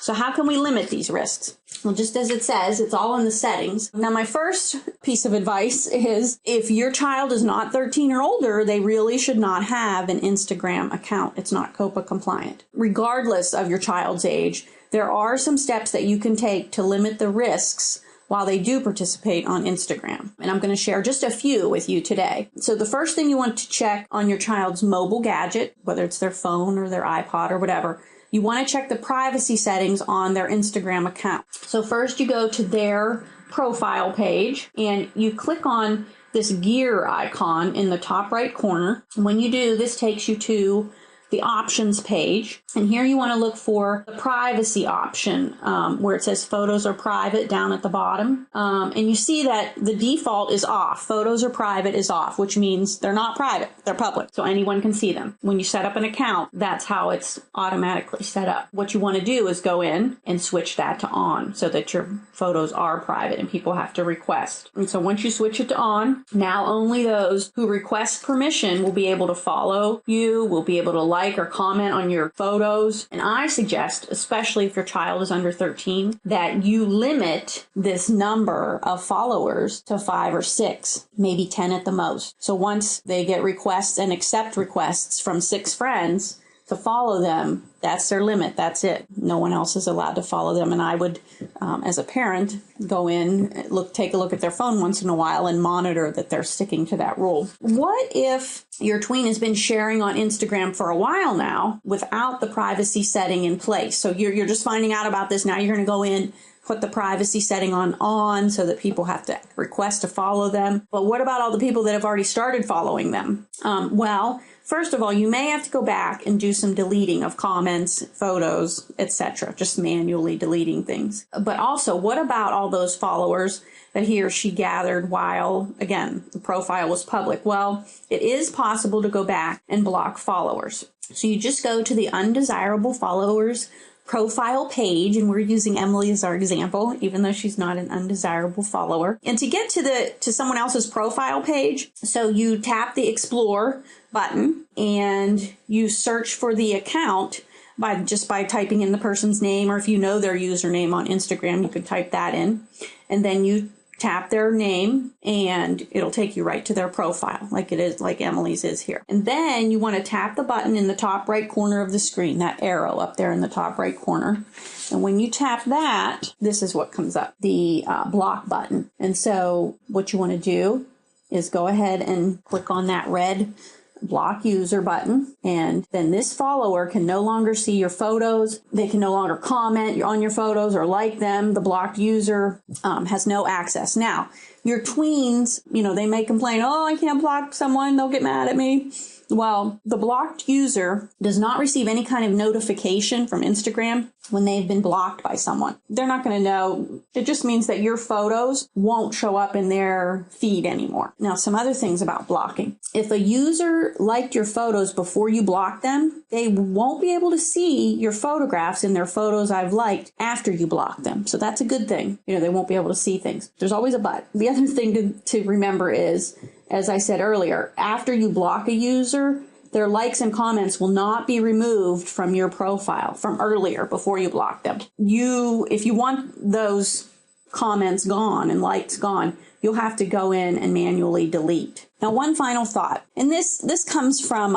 So how can we limit these risks? Well, just as it says, it's all in the settings. Now, my first piece of advice is if your child is not 13 or older, they really should not have an Instagram account. It's not COPPA compliant. Regardless of your child's age, there are some steps that you can take to limit the risks while they do participate on Instagram. And I'm going to share just a few with you today. So the first thing you want to check on your child's mobile gadget, whether it's their phone or their iPod or whatever, you want to check the privacy settings on their Instagram account. So first you go to their profile page and you click on this gear icon in the top right corner. When you do, this takes you to the options page. And here you want to look for the privacy option where it says photos are private down at the bottom. And you see that the default is off. Photos are private is off, which means they're not private. They're public. So anyone can see them. When you set up an account, that's how it's automatically set up. What you want to do is go in and switch that to on so that your photos are private and people have to request. And so once you switch it to on, now only those who request permission will be able to follow you, will be able to like or comment on your photos. And I suggest, especially if your child is under 13, that you limit this number of followers to 5 or 6, maybe 10 at the most. So once they get requests and accept requests from 6 friends to follow them, that's their limit. That's it. No one else is allowed to follow them. And I would, as a parent, go in, take a look at their phone once in a while and monitor that they're sticking to that rule. What if your tween has been sharing on Instagram for a while now without the privacy setting in place? So you're just finding out about this. Now you're going to go in, put the privacy setting on so that people have to request to follow them. But what about all the people that have already started following them? Well, first of all, you may have to go back and do some deleting of comments, photos, etc., just manually deleting things. But also, what about all those followers that he or she gathered while, again, the profile was public? Well, it is possible to go back and block followers. So you just go to the undesirable followers profile page, and we're using Emily as our example, even though she's not an undesirable follower. And to get to someone else's profile page, so you tap the Explore button and you search for the account by typing in the person's name, or if you know their username on Instagram, you can type that in, and then you tap their name and it'll take you right to their profile like it is, like Emily's is here. And then you want to tap the button in the top right corner of the screen, that arrow up there in the top right corner. And when you tap that, this is what comes up, the block button. And so what you want to do is go ahead and click on that red block user button, and then this follower can no longer see your photos. They can no longer comment on your photos or like them. The blocked user has no access. Now, your tweens, they may complain, oh, I can't block someone, they'll get mad at me. Well, the blocked user does not receive any kind of notification from Instagram when they've been blocked by someone. They're not going to know. It just means that your photos won't show up in their feed anymore. Now, some other things about blocking. If a user liked your photos before you blocked them, they won't be able to see your photographs in their photos I've liked after you block them. So that's a good thing. They won't be able to see things. There's always a but. The other thing to remember is, as I said earlier, after you block a user, their likes and comments will not be removed from your profile from earlier before you block them. If you want those comments gone and likes gone, you'll have to go in and manually delete. Now, one final thought, and this comes from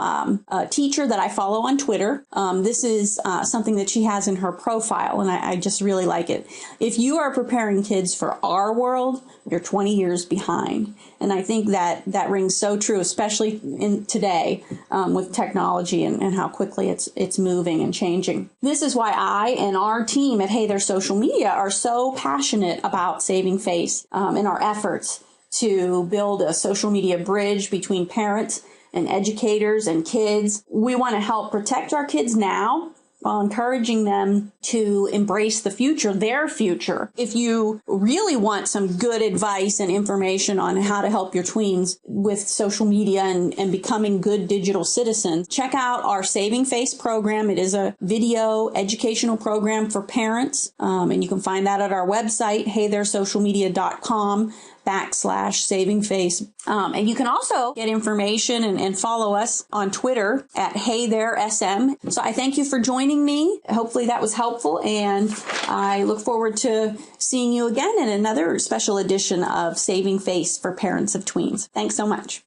a teacher that I follow on Twitter. This is something that she has in her profile, and I just really like it. If you are preparing kids for our world, you're 20 years behind. And I think that rings so true, especially in today with technology and how quickly it's moving and changing. This is why I and our team at Hey There Social Media are so passionate about saving face in our efforts to build a social media bridge between parents and educators and kids. We want to help protect our kids now while encouraging them to embrace the future, their future. If you really want some good advice and information on how to help your tweens with social media and becoming good digital citizens, check out our Saving Face program. It is a video educational program for parents, and you can find that at our website, heytheresocialmedia.com. @savingface. And you can also get information and follow us on Twitter at HeyThereSM. So I thank you for joining me. Hopefully that was helpful, and I look forward to seeing you again in another special edition of Saving Face for parents of tweens. Thanks so much.